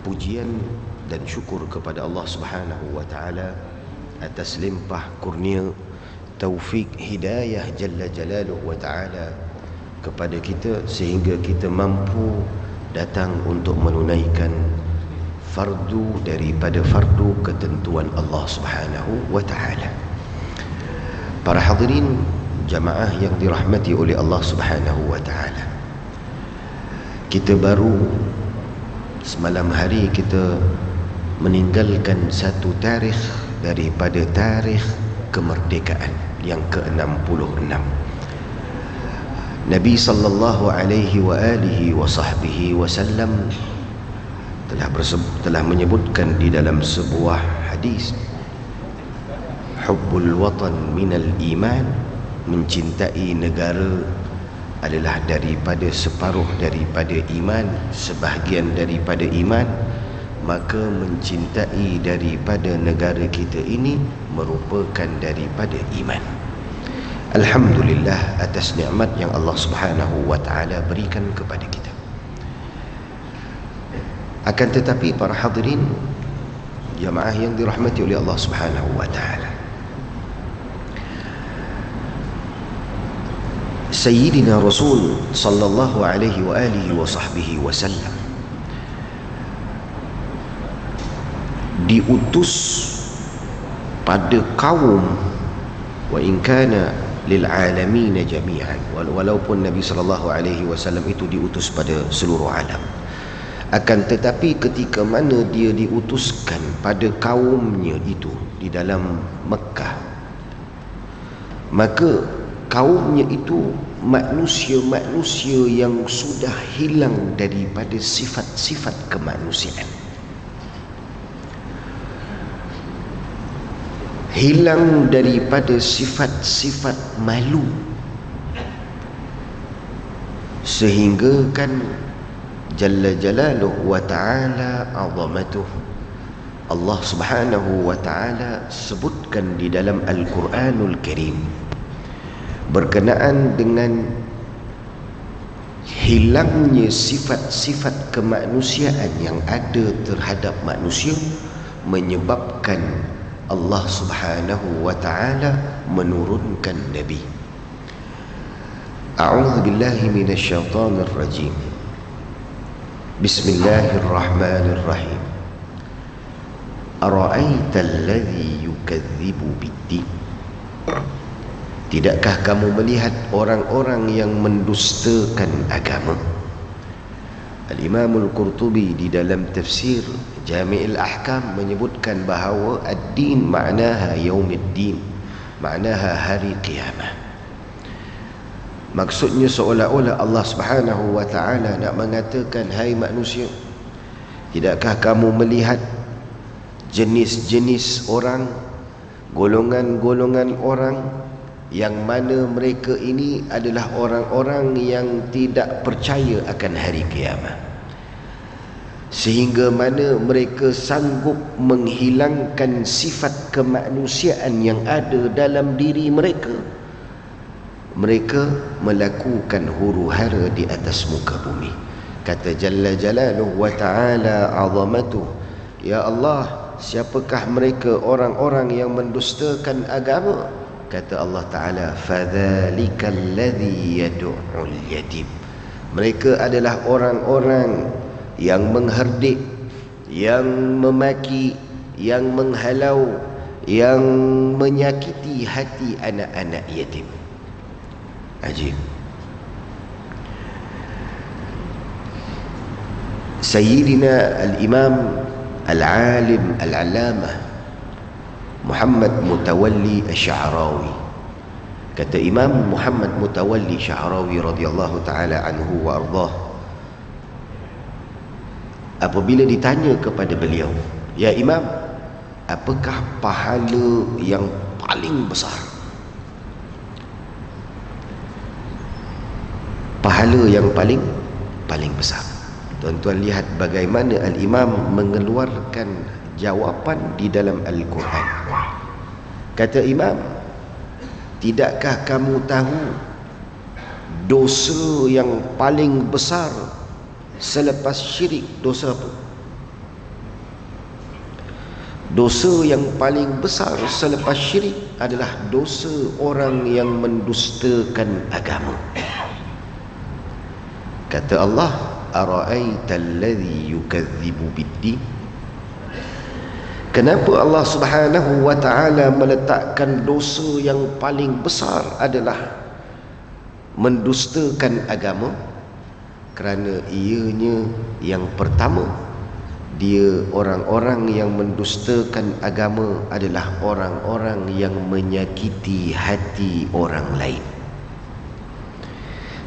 pujian dan syukur kepada Allah Subhanahu wa taala atas limpah kurnia taufik hidayah jalla jalaluhu wa taala kepada kita sehingga kita mampu datang untuk menunaikan fardu daripada fardu ketentuan Allah Subhanahu wa taala. Para hadirin jamaah yang dirahmati oleh Allah Subhanahu wa taala, kita baru semalam hari kita meninggalkan satu tarikh daripada tarikh kemerdekaan yang ke-66. Nabi sallallahu alaihi wa alihi wa sahbihi wasallam telah menyebutkan di dalam sebuah hadis, hubbul watan minal iman, mencintai negara adalah daripada separuh daripada iman, sebahagian daripada iman. Maka mencintai daripada negara kita ini merupakan daripada iman. Alhamdulillah atas nikmat yang Allah Subhanahu wa taala berikan kepada kita. Akan tetapi para hadirin jamaah yang dirahmati oleh Allah Subhanahu wa taala, Sayyidina Rasul sallallahu alaihi wa alihi wa sahbihi wasallam diutus pada kaum, wa in kana lil alamin jami'an, walaupun Nabi sallallahu alaihi wasallam itu diutus pada seluruh alam, akan tetapi ketika mana dia diutuskan pada kaumnya itu di dalam Mekah, maka kaumnya itu manusia-manusia yang sudah hilang daripada sifat-sifat kemanusiaan, hilang daripada sifat-sifat malu, sehingga kan jalla jalaluhu wa ta'ala azamatuh, Allah Subhanahu wa ta'ala sebutkan di dalam Al-Quranul Karim berkenaan dengan hilangnya sifat-sifat kemanusiaan yang ada terhadap manusia, menyebabkan Allah Subhanahu wa ta'ala menurunkan Nabi. A'udzu billahi minasyaitonir rajim. Bismillahirrahmanirrahim. Ara'aita alladhi yukadzibu bid-din. Tidakkah kamu melihat orang-orang yang mendustakan agama? Al-Imamul Qurtubi di dalam tafsir Jami'il Ahkam menyebutkan bahawa ad-din ma'naha yaumiddin, ma'naha hari kiamat. Maksudnya seolah-olah Allah Subhanahu wa ta'ala nak mengatakan, hai manusia, tidakkah kamu melihat jenis-jenis orang, golongan-golongan orang yang mana mereka ini adalah orang-orang yang tidak percaya akan hari kiamat, sehingga mana mereka sanggup menghilangkan sifat kemanusiaan yang ada dalam diri mereka. Mereka melakukan huru-hara di atas muka bumi. Kata Jalla Jalaluhu wa ta'ala azamatuh, ya Allah, siapakah mereka orang-orang yang mendustakan agama? Kata Allah Ta'ala, fadzalikal ladzi yad'ul yatim. Mereka adalah orang-orang yang mengherdik, yang memaki, yang menghalau, yang menyakiti hati anak-anak yatim. Ajib. Sayyidina al-Imam al-Alim al-Allamah Muhammad Mutawalli Asy'arawi, kata Imam Muhammad Mutawalli Asy'arawi radhiyallahu taala anhu wa ardhah, apabila ditanya kepada beliau, ya Imam, apakah pahala yang paling besar? Pahala yang paling besar. Tuan-tuan lihat bagaimana Al-Imam mengeluarkan jawapan di dalam Al-Quran. Kata Imam, tidakkah kamu tahu dosa yang paling besar selepas syirik, dosa apa? Dosa yang paling besar selepas syirik adalah dosa orang yang mendustakan agama. Kata Allah, ara'aita alladhi yukadzibu biddin. Kenapa Allah Subhanahu wa taala meletakkan dosa yang paling besar adalah mendustakan agama? Kerana ianya yang pertama, dia orang-orang yang mendustakan agama adalah orang-orang yang menyakiti hati orang lain.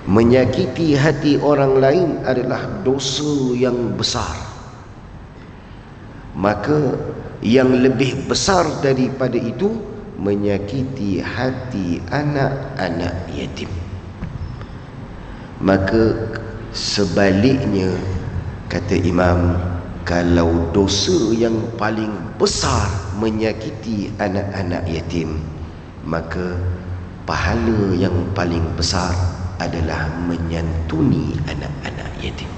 Menyakiti hati orang lain adalah dosa yang besar. Maka yang lebih besar daripada itu, menyakiti hati anak-anak yatim. Maka sebaliknya, kata Imam, kalau dosa yang paling besar menyakiti anak-anak yatim, maka pahala yang paling besar adalah menyantuni anak-anak yatim.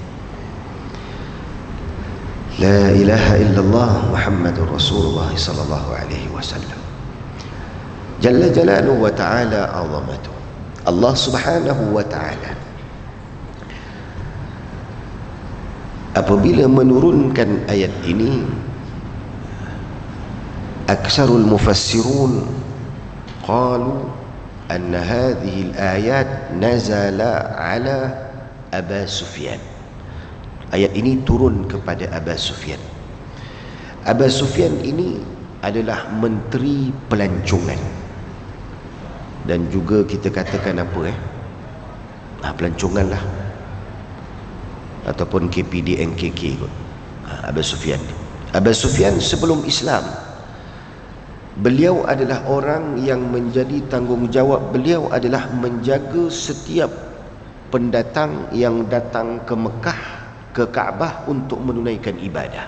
La ilaha illallah Muhammadur Rasulullah sallallahu alaihi wasallam. Jalla jalaluhu wa ta'ala azamatuh. Allah Subhanahu wa ta'ala apabila menurunkan ayat ini, aksarul mufassirun qalu anna hadhihi al-ayat nazala ala Aba Sufyan. Ayat ini turun kepada Aba Sufyan. Aba Sufyan ini adalah menteri pelancongan, dan juga kita katakan apa pelancongan lah, ataupun KPD NKK kot. Aba Sufyan. Aba Sufyan sebelum Islam, beliau adalah orang yang menjadi tanggungjawab beliau adalah menjaga setiap pendatang yang datang ke Mekah, ke Kaabah untuk menunaikan ibadah.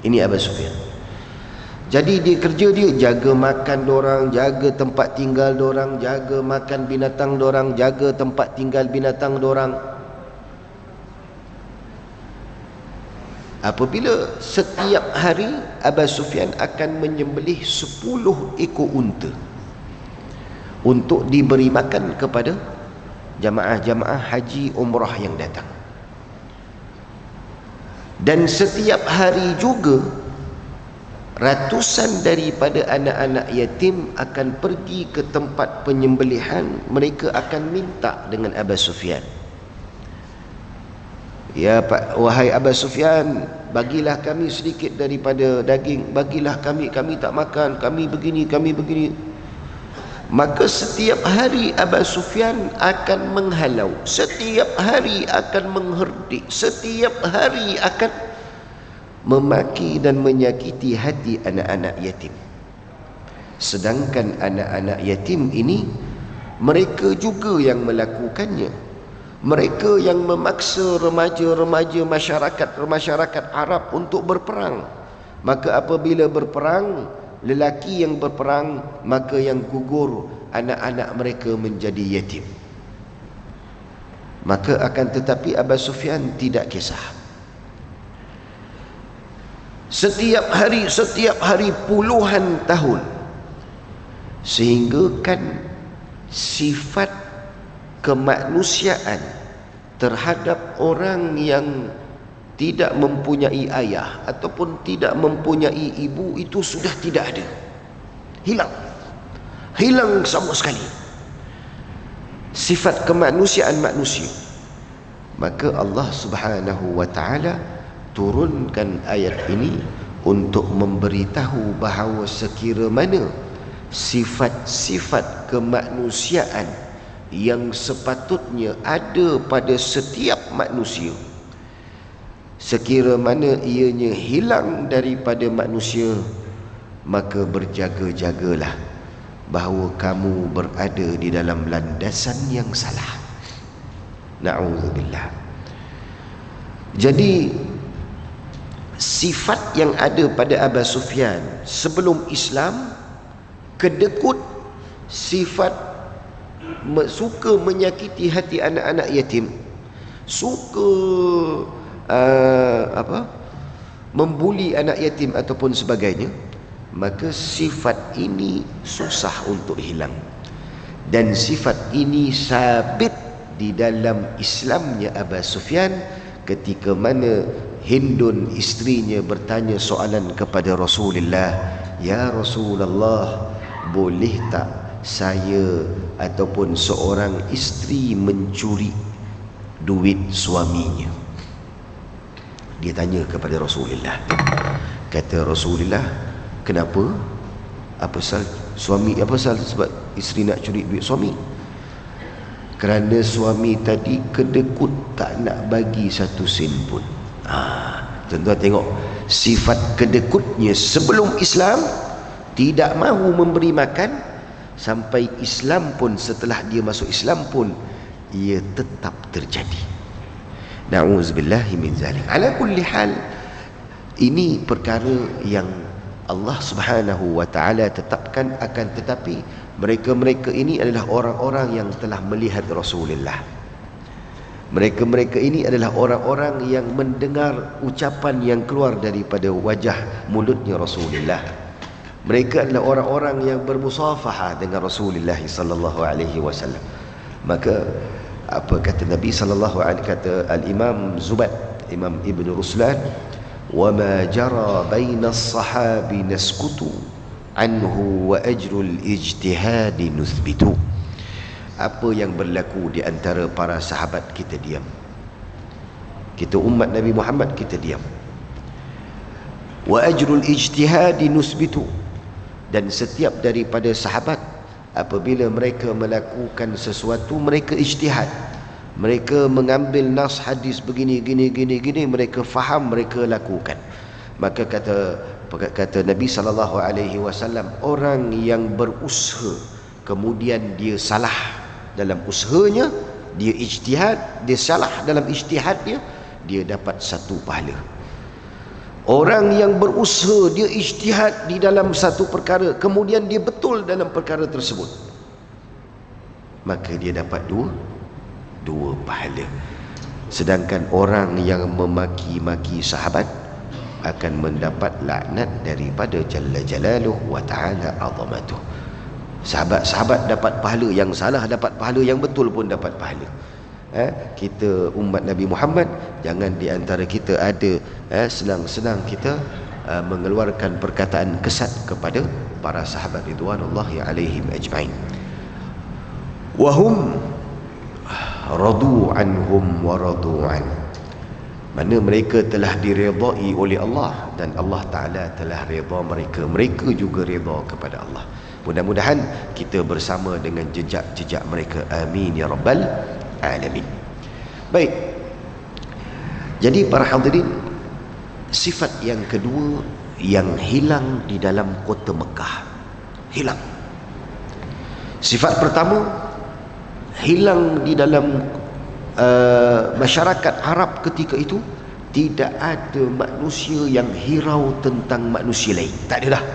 Ini Aba Sufyan. Jadi dia kerja dia jaga makan dorang, jaga tempat tinggal dorang, jaga makan binatang dorang, jaga tempat tinggal binatang dorang. Apabila setiap hari Aba Sufyan akan menyembelih 10 ekor unta untuk diberi makan kepada jamaah-jamaah haji umrah yang datang. Dan setiap hari juga ratusan daripada anak-anak yatim akan pergi ke tempat penyembelihan. Mereka akan minta dengan Aba Sufyan, ya Pak, wahai Aba Sufyan, bagilah kami sedikit daripada daging, bagilah kami tak makan, kami begini. Maka setiap hari Aba Sufyan akan menghalau, setiap hari akan mengherdik, setiap hari akan memaki dan menyakiti hati anak-anak yatim. Sedangkan anak-anak yatim ini, mereka juga yang melakukannya. Mereka yang memaksa remaja-remaja masyarakat Arab untuk berperang. Maka apabila berperang, lelaki yang berperang, maka yang gugur anak-anak mereka menjadi yatim. Maka akan tetapi Aba Sufyan tidak kisah. Setiap hari puluhan tahun, sehingga kan sifat kemanusiaan terhadap orang yang tidak mempunyai ayah ataupun tidak mempunyai ibu itu sudah tidak ada. Hilang sama sekali sifat kemanusiaan manusia. Maka Allah Subhanahu wa ta'ala turunkan ayat ini untuk memberitahu bahawa sekira mana sifat-sifat kemanusiaan yang sepatutnya ada pada setiap manusia, sekira mana ianya hilang daripada manusia, maka berjaga-jagalah bahawa kamu berada di dalam landasan yang salah. Na'udzubillah. Jadi sifat yang ada pada Aba Sufyan sebelum Islam, kedekut, sifat suka menyakiti hati anak-anak yatim, suka membuli anak yatim ataupun sebagainya. maka sifat ini susah untuk hilang. Dan sifat ini sabit di dalam Islamnya Abu Sufyan ketika mana Hindun isterinya bertanya soalan kepada Rasulullah, "Ya Rasulullah, boleh tak saya ataupun seorang isteri mencuri duit suaminya?" Dia tanya kepada Rasulullah. Kata Rasulullah, "Kenapa? Apa pasal suami, apa pasal sebab isteri nak curi duit suami?" "Kerana suami tadi kedekut tak nak bagi satu sen pun." Tuan-tuan tengok, sifat kedekutnya sebelum Islam, tidak mahu memberi makan, sampai Islam pun, setelah dia masuk Islam pun, ia tetap terjadi. Na'udzubillahi min zalik. Ala kulli hal, ini perkara yang Allah Subhanahu wa ta'ala tetapkan, akan tetapi mereka-mereka ini adalah orang-orang yang telah melihat Rasulullah. Mereka-mereka ini adalah orang-orang yang mendengar ucapan yang keluar daripada wajah mulutnya Rasulullah. Mereka adalah orang-orang yang bermusafahah dengan Rasulullah sallallahu alaihi wasallam. Maka apa kata Nabi sallallahu alaihi, kata al-Imam Zubaid, Imam Ibn Ruslan, "Wa ma jara baina as-sahabi naskutu anhu wa ajrul ijtihad nuthbitu." Apa yang berlaku di antara para sahabat, kita diam. Kita umat Nabi Muhammad, kita diam. Wa ajrul ijtihad nusbitu. Dan setiap daripada sahabat, apabila mereka melakukan sesuatu, mereka ijtihad. Mereka mengambil nas hadis begini, gini, mereka faham, mereka lakukan. Maka kata Nabi SAW, orang yang berusaha kemudian dia salah dalam usahanya, dia ijtihad, dia salah dalam ijtihadnya, dia dapat satu pahala. Orang yang berusaha, dia ijtihad di dalam satu perkara, kemudian dia betul dalam perkara tersebut, maka dia dapat dua pahala. Sedangkan orang yang memaki-maki sahabat akan mendapat laknat daripada Jalla Jalaluh wa Ta'ala Azamatuh. Sahabat-sahabat dapat pahala, yang salah dapat pahala, yang betul pun dapat pahala. Kita umat Nabi Muhammad, jangan di antara kita ada senang-senang kita mengeluarkan perkataan kesat kepada para sahabat ridwanullahi alaihim ajma'in. Wahum radu anhum wa radu an. Mana mereka telah diredai oleh Allah, dan Allah Ta'ala telah reda mereka, mereka juga reda kepada Allah. Mudah-mudahan kita bersama dengan jejak-jejak mereka. Amin ya rabbal alamin. Baik. Jadi para hadirin, sifat yang kedua yang hilang di dalam kota Mekah, hilang. Sifat pertama, hilang di dalam masyarakat Arab ketika itu. Tidak ada manusia yang hirau tentang manusia lain. Tak ada dah.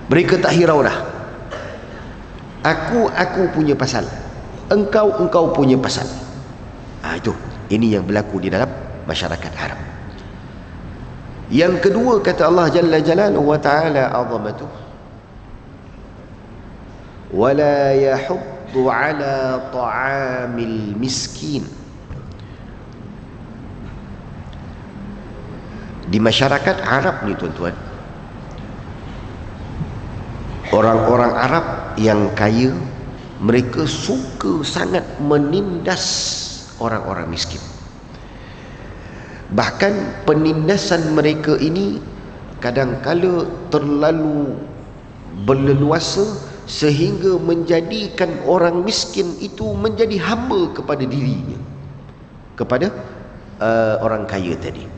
Mereka tak hirau dah. Aku punya pasal, engkau punya pasal. Itu, ini yang berlaku di dalam masyarakat Arab. Yang kedua, kata Allah Jalla Jalaluhu wa Ta'ala Azamatuh, wala yahuddu ala ta'amil miskin. Di masyarakat Arab ni tuan-tuan, orang-orang Arab yang kaya, mereka suka sangat menindas orang-orang miskin. Bahkan penindasan mereka ini kadang-kala terlalu berleluasa, sehingga menjadikan orang miskin itu menjadi hamba kepada dirinya, kepada orang kaya tadi.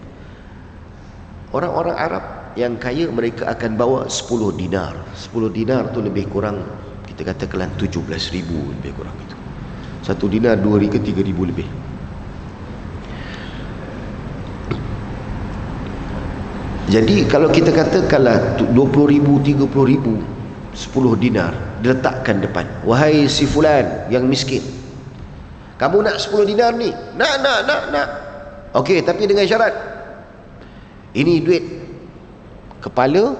Orang-orang Arab yang kaya, mereka akan bawa 10 dinar. 10 dinar tu lebih kurang, kita katakan 17,000 lebih kurang itu. 1 dinar 2,000 ke 3,000 lebih. Jadi kalau kita katakanlah 20,000, 30,000, 10 dinar diletakkan depan, wahai si fulan yang miskin, kamu nak 10 dinar ni? Nak. Okey, tapi dengan syarat, ini duit kepala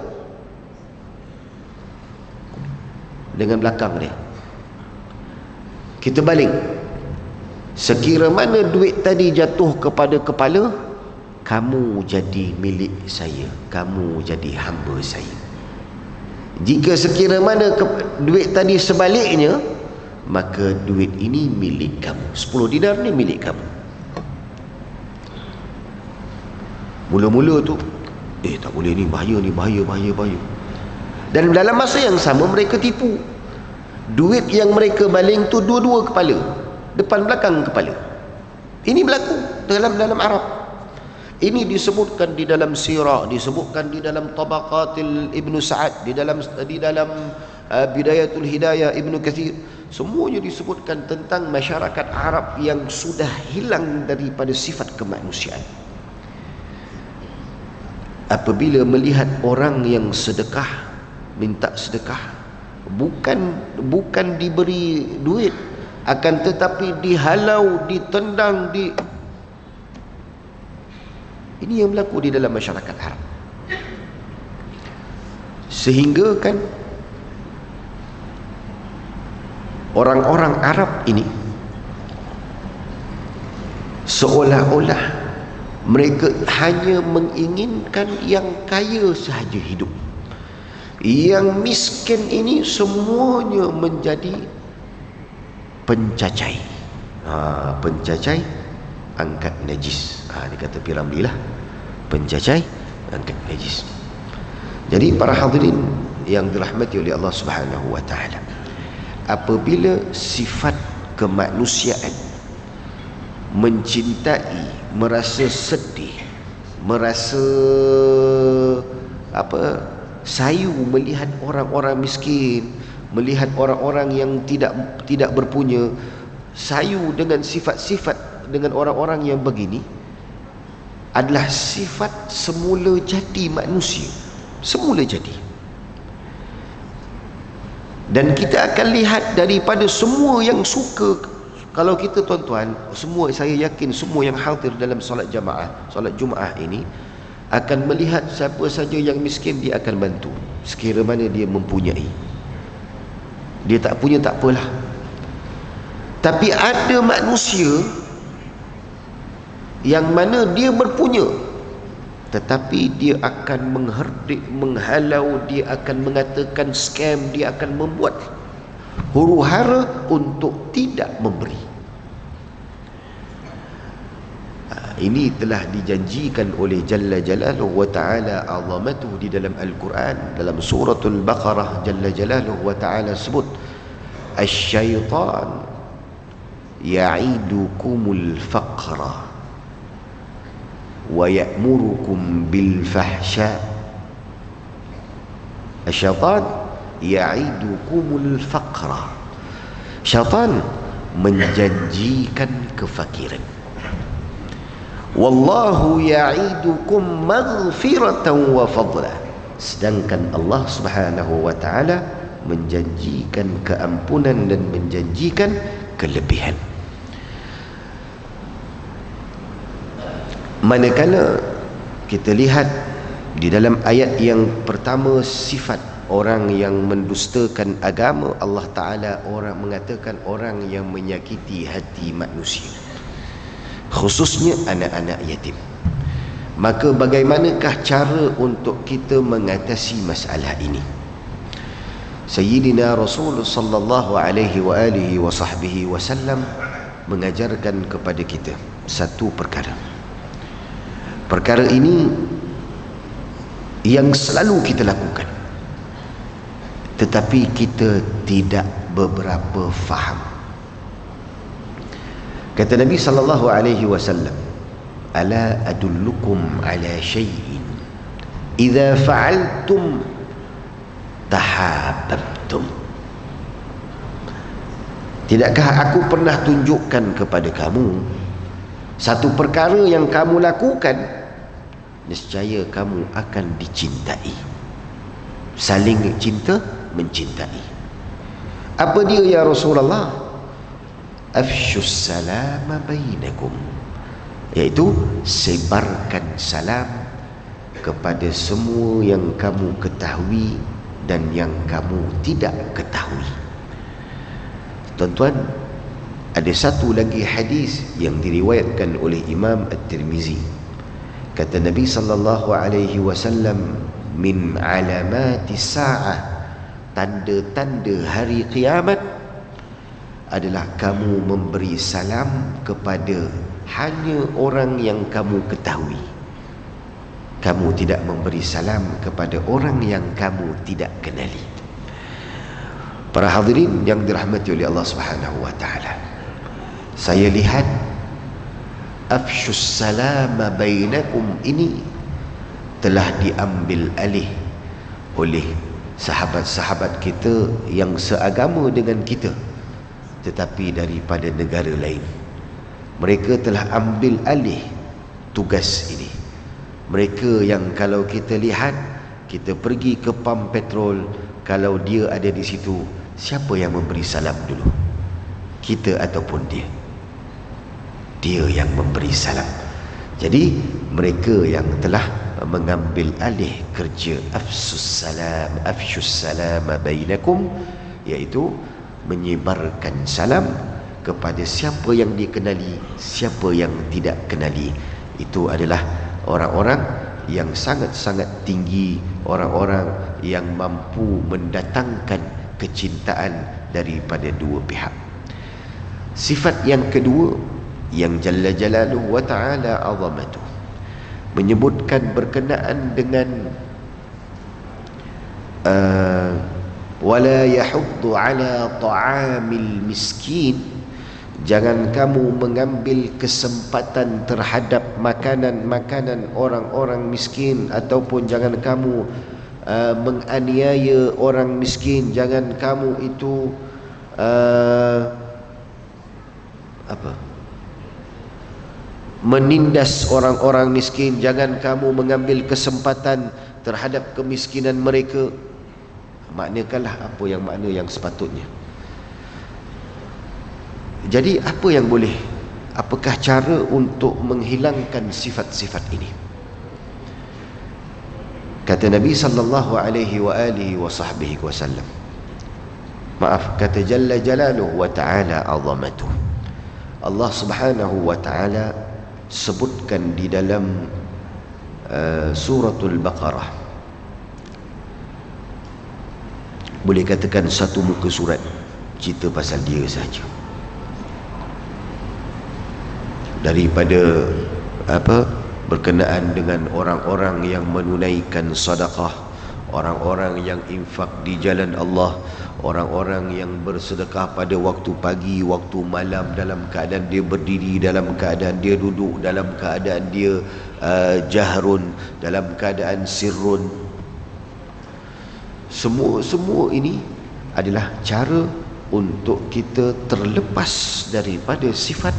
dengan belakang dia. Kita baling. Sekira mana duit tadi jatuh kepada kepala, kamu jadi milik saya, kamu jadi hamba saya. Jika sekira mana duit tadi sebaliknya, maka duit ini milik kamu. 10 dinar ni milik kamu. Mula-mula tu tak boleh ni, bahaya ni, bahaya. Dan dalam masa yang sama mereka tipu. Duit yang mereka baling tu dua-dua kepala, depan belakang kepala. Ini berlaku dalam Arab. Ini disebutkan di dalam sirah, disebutkan di dalam Tabaqatil Ibnu Sa'ad, di dalam Bidayatul Hidayah Ibnu Katsir. Semuanya disebutkan tentang masyarakat Arab yang sudah hilang daripada sifat kemanusiaan. Apabila melihat orang yang sedekah, minta sedekah, bukan diberi duit, akan tetapi dihalau, ditendang, ini yang berlaku di dalam masyarakat Arab. Sehingga kan orang-orang Arab ini seolah-olah mereka hanya menginginkan yang kaya sahaja hidup. Yang miskin ini semuanya menjadi pencacai. Pencacai angkat najis. Dia kata Piramli lah, pencacai angkat najis. Jadi para hadirin yang dirahmati oleh Allah Subhanahu wa taala, apabila sifat kemanusiaan mencintai, merasa sedih, merasa sayu melihat orang-orang miskin, melihat orang-orang yang tidak berpunya, sayu dengan sifat-sifat dengan orang-orang yang begini, adalah sifat semula jadi manusia, semula jadi. Dan kita akan lihat daripada semua yang suka, kalau kita tuan-tuan, semua, saya yakin semua yang hadir dalam solat jamaah, solat Jumaat ini akan melihat siapa saja yang miskin, dia akan bantu sekira mana dia mempunyai. Dia tak punya tak apalah. Tapi ada manusia yang mana dia berpunya, tetapi dia akan mengherdik, menghalau, dia akan mengatakan scam, dia akan membuat huru-hara untuk tidak memberi. Ini telah dijanjikan oleh Jalla Jalaluhu wa ta'ala azamatuhu di dalam Al-Quran. Dalam suratul Baqarah, Jalla Jalaluhu wa ta'ala sebut, Asy-syaitan ya'idukumul faqra wa ya'murukum bil fahsya. Asy-syaitan ya'idukumul faqra. Syaitan menjanjikan kefakiran. Wallahu ya'idukum maghfiratan wa fadla. Sedangkan Allah Subhanahu wa ta'ala menjanjikan keampunan dan menjanjikan kelebihan. Manakala kita lihat di dalam ayat yang pertama, sifat orang yang mendustakan agama Allah Ta'ala, orang mengatakan orang yang menyakiti hati manusia, khususnya anak-anak yatim. Maka bagaimanakah cara untuk kita mengatasi masalah ini? Sayyidina Rasul sallallahu alaihi wa alihi wa sahbihi wasallam mengajarkan kepada kita satu perkara. Perkara ini yang selalu kita lakukan, tetapi kita tidak beberapa faham. Kata Nabi sallallahu alaihi wasallam, ala adullukum ala syai'in idza fa'altum tahabbtum. Tidakkah aku pernah tunjukkan kepada kamu satu perkara yang kamu lakukan, nescaya kamu akan dicintai. Saling cinta, mencintai. Apa dia ya Rasulullah? Afshus salama bainakum, iaitu sebarkan salam kepada semua yang kamu ketahui dan yang kamu tidak ketahui. Tuan-tuan, ada satu lagi hadis yang diriwayatkan oleh Imam At-Tirmizi. Kata Nabi sallallahu alaihi wasallam, min alamati sa'ah, tanda-tanda hari kiamat adalah kamu memberi salam kepada hanya orang yang kamu ketahui. Kamu tidak memberi salam kepada orang yang kamu tidak kenali. Para hadirin yang dirahmati oleh Allah Subhanahu wa taala, saya lihat afshus salama bainakum ini telah diambil alih oleh sahabat-sahabat kita yang seagama dengan kita tetapi daripada negara lain. Mereka telah ambil alih tugas ini. Mereka yang kalau kita lihat, kita pergi ke pam petrol, kalau dia ada di situ, siapa yang memberi salam dulu? Kita ataupun dia? Dia yang memberi salam. Jadi mereka yang telah mengambil alih kerja afshus salam bainakum, iaitu menyebarkan salam kepada siapa yang dikenali, siapa yang tidak kenali. Itu adalah orang-orang yang sangat-sangat tinggi, orang-orang yang mampu mendatangkan kecintaan daripada dua pihak. Sifat yang kedua yang Jalla Jalaluhu wa ta'ala azamatuh menyebutkan berkenaan dengan wala yahuddu ala ta'amil miskin, jangan kamu mengambil kesempatan terhadap makanan-makanan orang-orang miskin, ataupun jangan kamu menganiaya orang miskin, jangan kamu itu menindas orang-orang miskin, jangan kamu mengambil kesempatan terhadap kemiskinan mereka. Maknakanlah apa yang makna yang sepatutnya. Jadi apa yang boleh, apakah cara untuk menghilangkan sifat-sifat ini? Kata Nabi sallallahu alaihi wa alihi wa sahbihi wasallam, maaf, kata Jalla Jalaluhu wa ta'ala azamatuh, Allah Subhanahu wa ta'ala sebutkan di dalam suratul Baqarah, boleh katakan satu muka surat cerita pasal dia saja, daripada berkenaan dengan orang-orang yang menunaikan sedekah, orang-orang yang infak di jalan Allah, orang-orang yang bersedekah pada waktu pagi, waktu malam, dalam keadaan dia berdiri, dalam keadaan dia duduk, dalam keadaan dia jahrun, dalam keadaan sirrun. Semua ini adalah cara untuk kita terlepas daripada sifat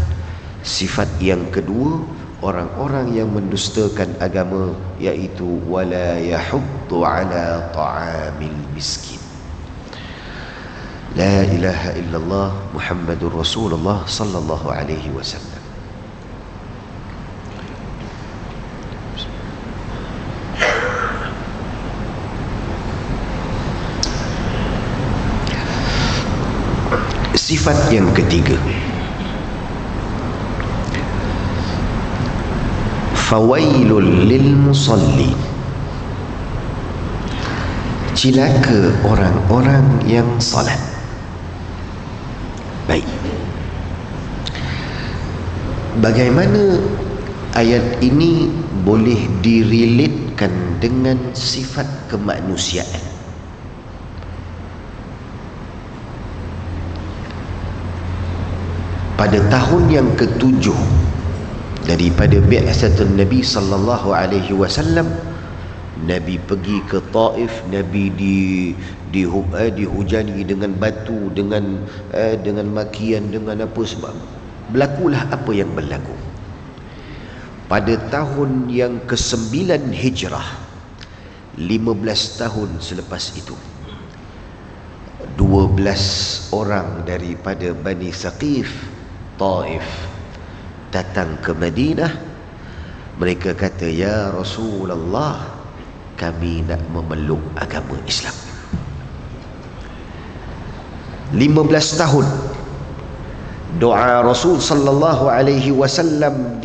yang kedua, orang-orang yang mendustakan agama, iaitu wala yahuddu ala ta'amil miskin. La ilaha illallah Muhammadur Rasulullah sallallahu alaihi wasallam. Sifat yang ketiga, fawailul lil musalli, cilaka orang-orang yang salat. Baik, bagaimana ayat ini boleh direlatekan dengan sifat kemanusiaan? Pada tahun yang ke-7 daripada bi'asatun Nabi sallallahu alaihi wasallam, Nabi pergi ke Taif, Nabi dihujani dengan batu, dengan makian, dengan apa sebab. Berlakulah apa yang berlaku. Pada tahun yang ke-9 Hijrah, 15 tahun selepas itu, 12 orang daripada Bani Saqif Taif datang ke Madinah Mereka kata, ya Rasulullah, kami nak memeluk agama Islam. 15 tahun doa Rasul sallallahu alaihi wasallam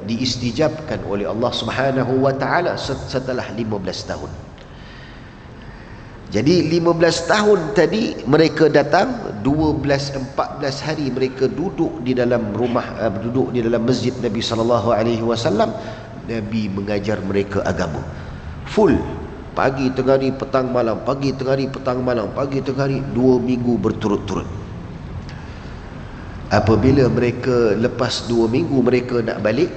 diistijabkan oleh Allah Subhanahu wa taala setelah 15 tahun. Jadi 15 tahun tadi mereka datang, 14 hari mereka duduk di dalam rumah, duduk di dalam masjid Nabi sallallahu alaihi wasallam. Nabi mengajar mereka agama full, pagi tengah hari petang malam, pagi tengah hari petang malam, pagi tengah hari, 2 minggu berturut-turut. Apabila mereka lepas 2 minggu mereka nak balik,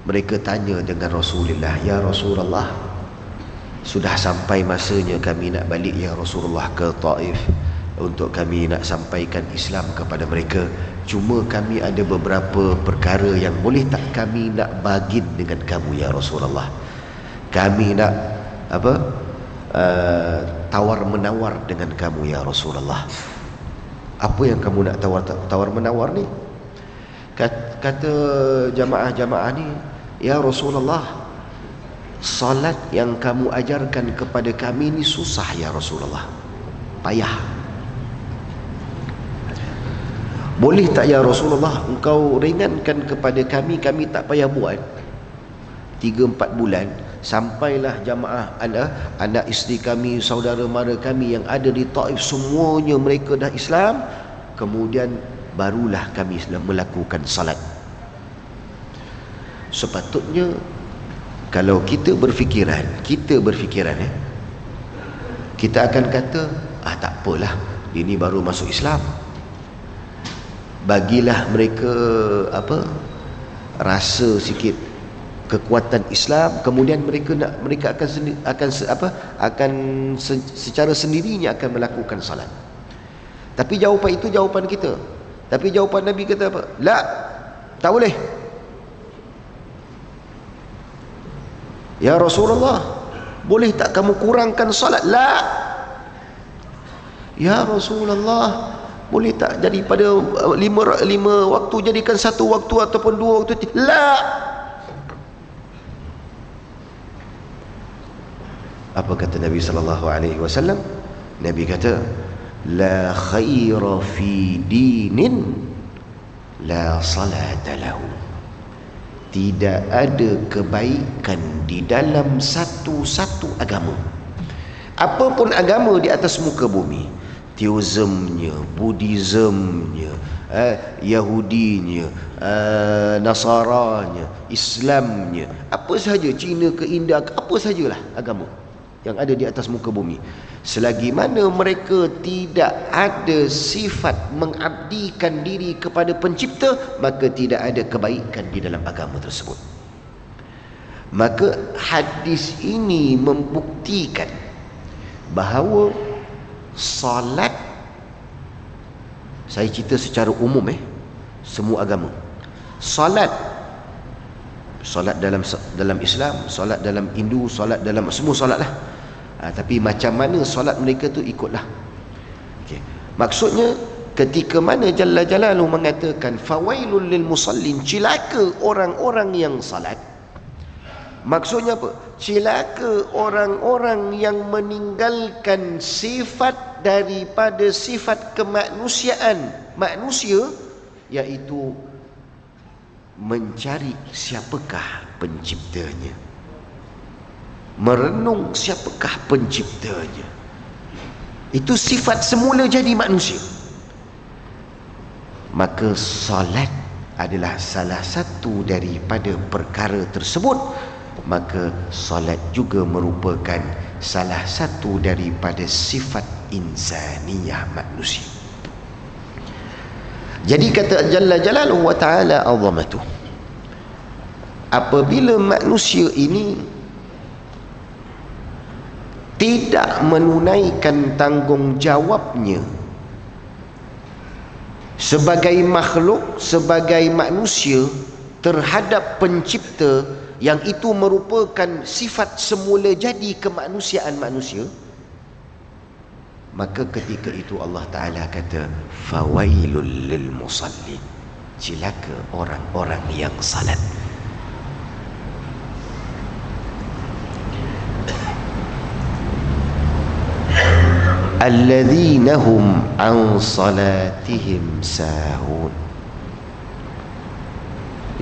mereka tanya dengan Rasulullah, ya Rasulullah, sudah sampai masanya kami nak balik ya Rasulullah ke Taif untuk kami nak sampaikan Islam kepada mereka. Cuma kami ada beberapa perkara yang boleh tak kami nak bagi dengan kamu ya Rasulullah. Kami nak tawar menawar dengan kamu ya Rasulullah. Apa yang kamu nak tawar menawar ni? Kata jamaah-jamaah ni, ya Rasulullah, salat yang kamu ajarkan kepada kami ni susah ya Rasulullah, payah. Boleh tak ya Rasulullah engkau ringankan kepada kami, kami tak payah buat 3-4 bulan, sampailah jamaah anak isteri kami, saudara mara kami yang ada di Taif, semuanya mereka dah Islam, kemudian barulah kami melakukan salat. Sepatutnya kalau kita berfikiran kita akan kata, tak apalah, ini baru masuk Islam, bagilah mereka rasa sikit kekuatan Islam, kemudian mereka akan secara sendirinya akan melakukan salat. Tapi jawapan itu jawapan kita. Tapi jawapan Nabi kata apa? La, tak boleh. Ya Rasulullah, boleh tak kamu kurangkan salat? La. Ya Rasulullah, boleh tak daripada 5 waktu jadikan 1 waktu ataupun 2 waktu? La. Apa kata Nabi sallallahu alaihi wasallam? Nabi kata, la khaira fi dinin la salata lahu. Tidak ada kebaikan di dalam satu-satu agama. Apapun agama di atas muka bumi, Theismnya, Buddhismnya, Yahudinya, Nasaranya, Islamnya, apa sahaja, Cina ke India, apa sahajalah agama yang ada di atas muka bumi, selagi mana mereka tidak ada sifat mengabdikan diri kepada pencipta, maka tidak ada kebaikan di dalam agama tersebut. Maka hadis ini membuktikan bahawa salat, saya cerita secara umum, semua agama, salat dalam Islam, solat dalam Hindu, solat dalam semua solat lah. Tapi macam mana solat mereka tu ikutlah. Maksudnya ketika mana Jalla Jalaluhu mengatakan fawailul lil musallin, cilaka orang-orang yang salat, maksudnya apa? Cilaka orang-orang yang meninggalkan sifat daripada sifat kemanusiaan manusia, iaitu mencari siapakah penciptanya, merenung siapakah penciptanya. Itu sifat semula jadi manusia. Maka salat adalah salah satu daripada perkara tersebut. Maka salat juga merupakan salah satu daripada sifat insaniyah manusia. Jadi kata Jalla Jalaluhu wa ta'ala azamatuh, apabila manusia ini tidak menunaikan tanggungjawabnya sebagai makhluk, sebagai manusia terhadap pencipta, yang itu merupakan sifat semula jadi kemanusiaan manusia, maka ketika itu Allah Ta'ala kata fawailul lil musallin, cilaka orang-orang yang salat. alladzina hum an salatihim sahun,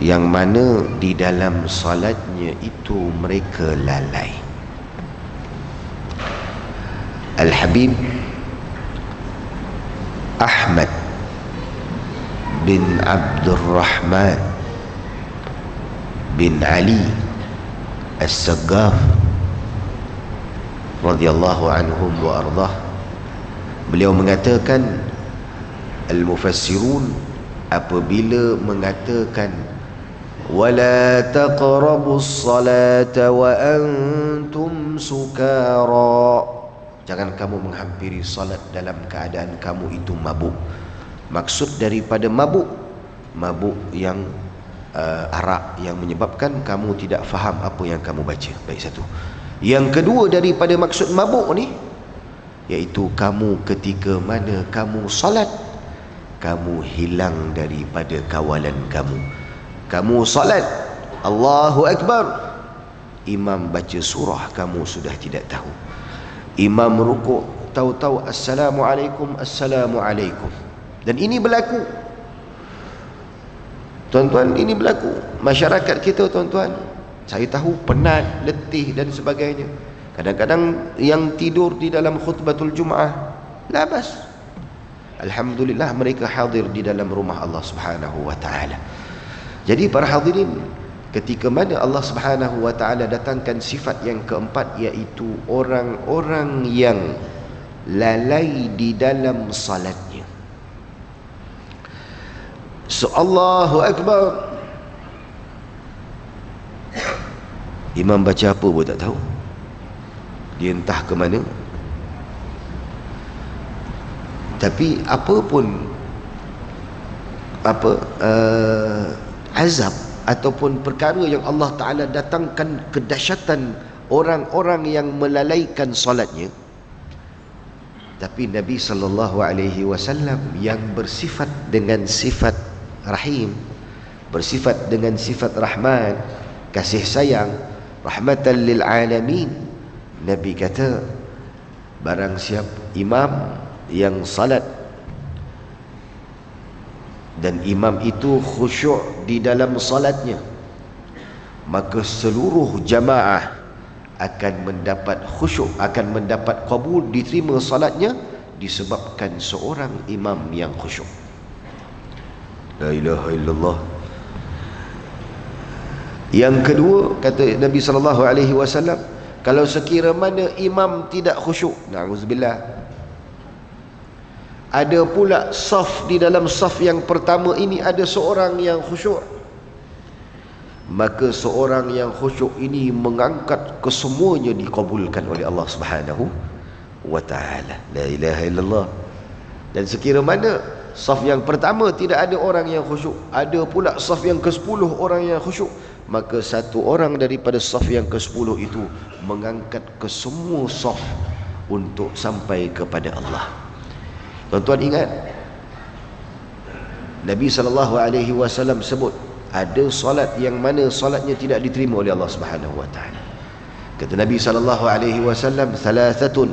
yang mana di dalam salatnya itu mereka lalai. Al-Habib Ahmad bin Abdul Rahman bin Ali As-Saggaf radhiyallahu anhum wa ardah, beliau mengatakan, al-mufassirun apabila mengatakan wala taqrabus salata wa antum sukara, jangan kamu menghampiri salat dalam keadaan kamu itu mabuk. Maksud daripada mabuk yang arak yang menyebabkan kamu tidak faham apa yang kamu baca. Baik, satu. Yang kedua daripada maksud mabuk ni, iaitu kamu ketika mana kamu salat, kamu hilang daripada kawalan kamu. Kamu salat, Allahu Akbar, imam baca surah kamu sudah tidak tahu. Imam rukuk, tahu-tahu Assalamualaikum, Assalamualaikum. Dan ini berlaku, tuan-tuan, ini berlaku. Masyarakat kita, tuan-tuan, saya tahu penat, letih dan sebagainya. Kadang-kadang yang tidur di dalam khutbatul Jumaah, labas. Alhamdulillah mereka hadir di dalam rumah Allah Subhanahu wa ta'ala. Jadi para hadirin, ketika mana Allah Subhanahu wa ta'ala datangkan sifat yang keempat, iaitu orang-orang yang lalai di dalam salatnya. So, Allahu Akbar, imam baca apa pun tak tahu, dia entah ke mana. Tapi apa pun azab ataupun perkara yang Allah Ta'ala datangkan kedahsyatan orang-orang yang melalaikan salatnya, tapi Nabi SAW yang bersifat dengan sifat Rahim, bersifat dengan sifat Rahman, kasih sayang, rahmatan lil alamin, Nabi kata, barang siapa imam yang salat dan imam itu khusyuk di dalam salatnya, maka seluruh jamaah akan mendapat khusyuk, akan mendapat qabul, diterima salatnya, disebabkan seorang imam yang khusyuk. La ilaha illallah. Yang kedua, kata Nabi SAW, kalau sekira mana imam tidak khusyuk, na'udzubillah, ada pula saf, di dalam saf yang pertama ini ada seorang yang khusyuk, maka seorang yang khusyuk ini mengangkat kesemuanya dikabulkan oleh Allah Subhanahu wa ta'ala. La ilaha illallah. Dan sekira mana saf yang pertama tidak ada orang yang khusyuk, ada pula saf yang ke-10 orang yang khusyuk, maka satu orang daripada saf yang ke-10 itu mengangkat ke semua saf untuk sampai kepada Allah. Tuan-tuan ingat, Nabi SAW sebut ada solat yang mana solatnya tidak diterima oleh Allah Subhanahu wa ta'ala. Kata Nabi SAW, thalathatun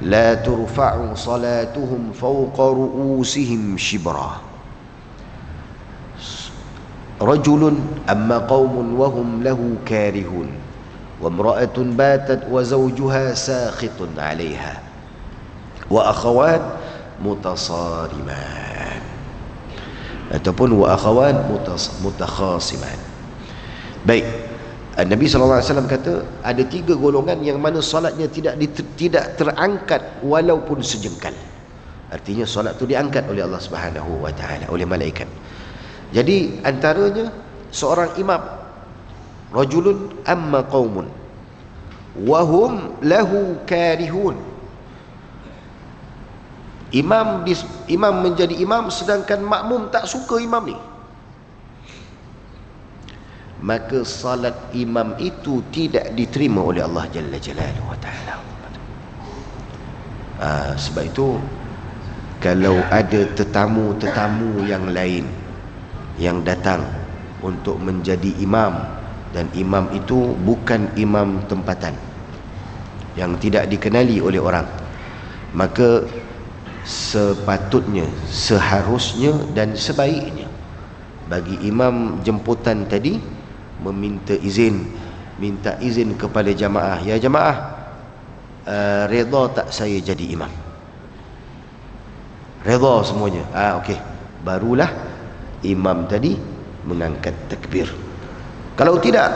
la turfa'u salatuhum fawqa ru'usihim shibra, rajulun amma qaumun wa hum lahu karihun, wa imra'atun batat wa zawjuha sakhitun 'alayha, wa akhawat mutasariman, ataupun wa akhawat mutakhasiman. Baik, Nabi SAW kata ada 3 golongan yang mana solatnya tidak terangkat walaupun sejengkal. Artinya solat tu diangkat oleh Allah Subhanahu wa ta'ala, oleh malaikat. Jadi antaranya seorang imam, rajulun amma qaumun wa hum lahu karihun. Imam menjadi imam sedangkan makmum tak suka imam ni, maka salat imam itu tidak diterima oleh Allah Jalla Jalaluhu wa ta'ala. Sebab itu kalau ada tetamu-tetamu yang lain yang datang untuk menjadi imam, dan imam itu bukan imam tempatan yang tidak dikenali oleh orang, Maka sepatutnya, seharusnya dan sebaiknya bagi imam jemputan tadi minta izin kepada jamaah, ya jamaah, redha tak saya jadi imam? Redha semuanya, okey, barulah imam tadi mengangkat takbir. Kalau tidak,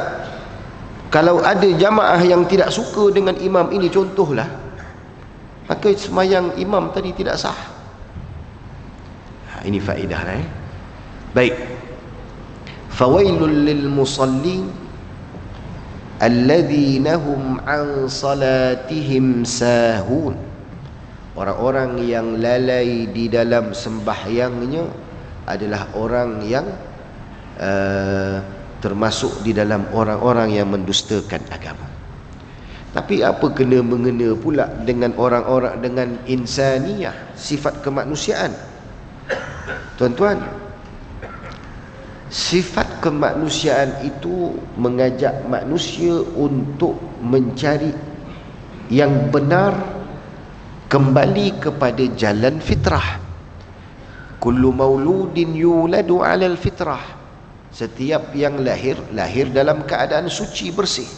kalau ada jamaah yang tidak suka dengan imam ini, contohlah, maka sembahyang imam tadi tidak sah. Ini faedah lah. Baik. Fawailul lil musallin alladzina hum an salatihim sahun. Orang-orang yang lalai di dalam sembahyangnya adalah orang yang termasuk di dalam orang-orang yang mendustakan agama. Tapi apa kena mengena pula dengan orang-orang, dengan insaniyah, sifat kemanusiaan? Tuan-tuan, sifat kemanusiaan itu mengajak manusia untuk mencari yang benar, kembali kepada jalan fitrah. Kullu mauludin yuladu 'alal fitrah. Setiap yang lahir dalam keadaan suci, bersih.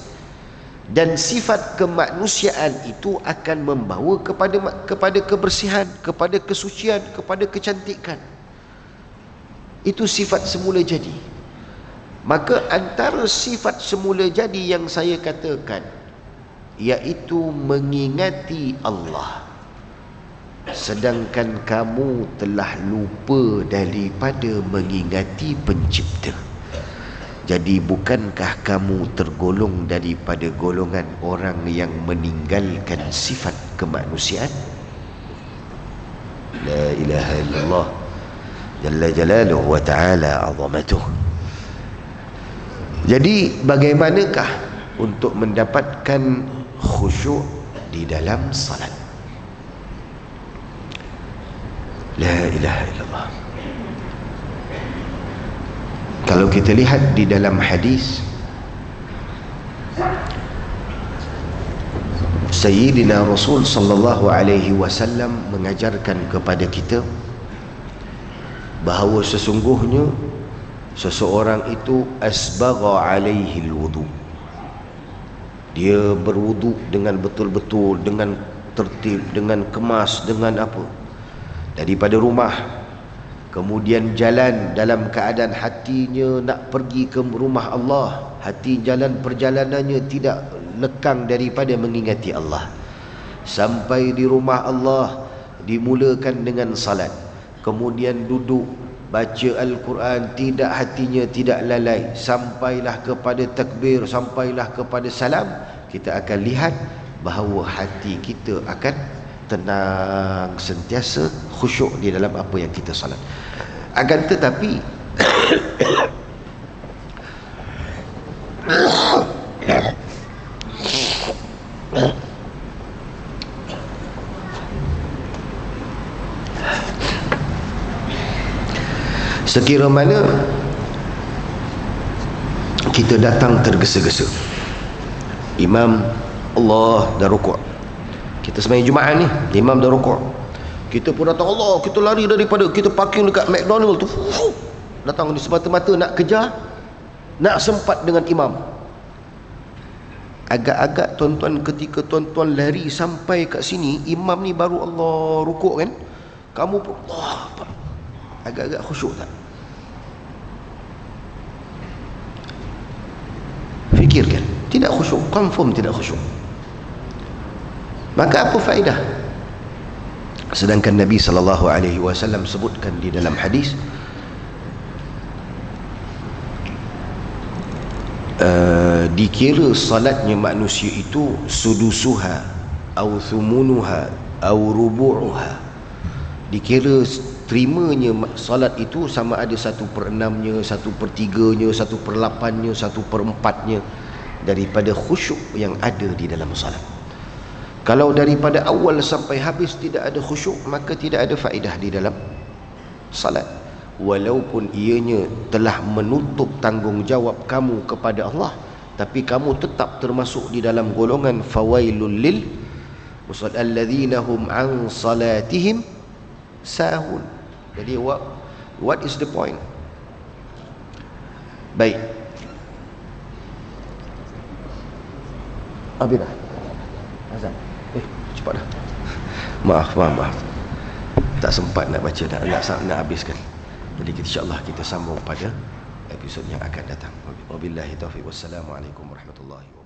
Dan sifat kemanusiaan itu akan membawa kepada kebersihan, kepada kesucian, kepada kecantikan. Itu sifat semula jadi. Maka antara sifat semula jadi yang saya katakan, iaitu mengingati Allah, sedangkan kamu telah lupa daripada mengingati pencipta. Jadi bukankah kamu tergolong daripada golongan orang yang meninggalkan sifat kemanusiaan? La ilaha illallah jalla jalaluhu wa ta'ala azamatuh. Jadi bagaimanakah untuk mendapatkan khusyuk di dalam salat? La ilaha illallah. Kalau kita lihat di dalam hadis, Sayyidina Rasul sallallahu alaihi wasallam mengajarkan kepada kita bahawa sesungguhnya seseorang itu asbagha alaihi alwudu, dia berwudu dengan betul-betul, dengan tertib, dengan kemas, dengan apa, daripada rumah, kemudian jalan dalam keadaan hatinya nak pergi ke rumah Allah, hati jalan perjalanannya tidak lekang daripada mengingati Allah. Sampai di rumah Allah dimulakan dengan salat, kemudian duduk baca Al-Quran, tidak, hatinya tidak lalai, sampailah kepada takbir, sampailah kepada salam, kita akan lihat bahawa hati kita akan tenang, sentiasa khusyuk di dalam apa yang kita salat. Akan tetapi sekira mana kita datang tergesa-gesa, imam Allah dah rukuk, kita sembahyang Jumaat ni, imam dah rukuk, kita pun datang, Allah, kita lari daripada, kita parking dekat McDonald tu, datang ni semata-mata nak kejar, nak sempat dengan imam. Agak-agak tuan-tuan, ketika tuan-tuan lari sampai kat sini, imam ni baru Allah rukuk kan, kamu pun Allah, agak-agak khusyuk tak? Fikirkan, tidak khusyuk, confirm tidak khusyuk. Maka apa faedah? Sedangkan Nabi SAW sebutkan di dalam hadis, dikira salatnya manusia itu sudusuha au thumunuha au rubu'uha, dikira terimanya salat itu sama ada 1/6-nya, 1/3-nya, 1/8-nya, 1/4-nya daripada khusyuk yang ada di dalam salat. Kalau daripada awal sampai habis tidak ada khusyuk, maka tidak ada faedah di dalam salat. Walaupun ianya telah menutup tanggungjawab kamu kepada Allah, tapi kamu tetap termasuk di dalam golongan fawailul lil alladzina hum an salatihim sahun. Jadi what is the point? Baik. Habis dah azan. Cepat dah. Maaf. Tak sempat nak baca, nak habiskan. Jadi insya-Allah kita sambung pada episod yang akan datang. Wabillahi taufiq. Wassalamualaikum warahmatullahi wabarakatuh.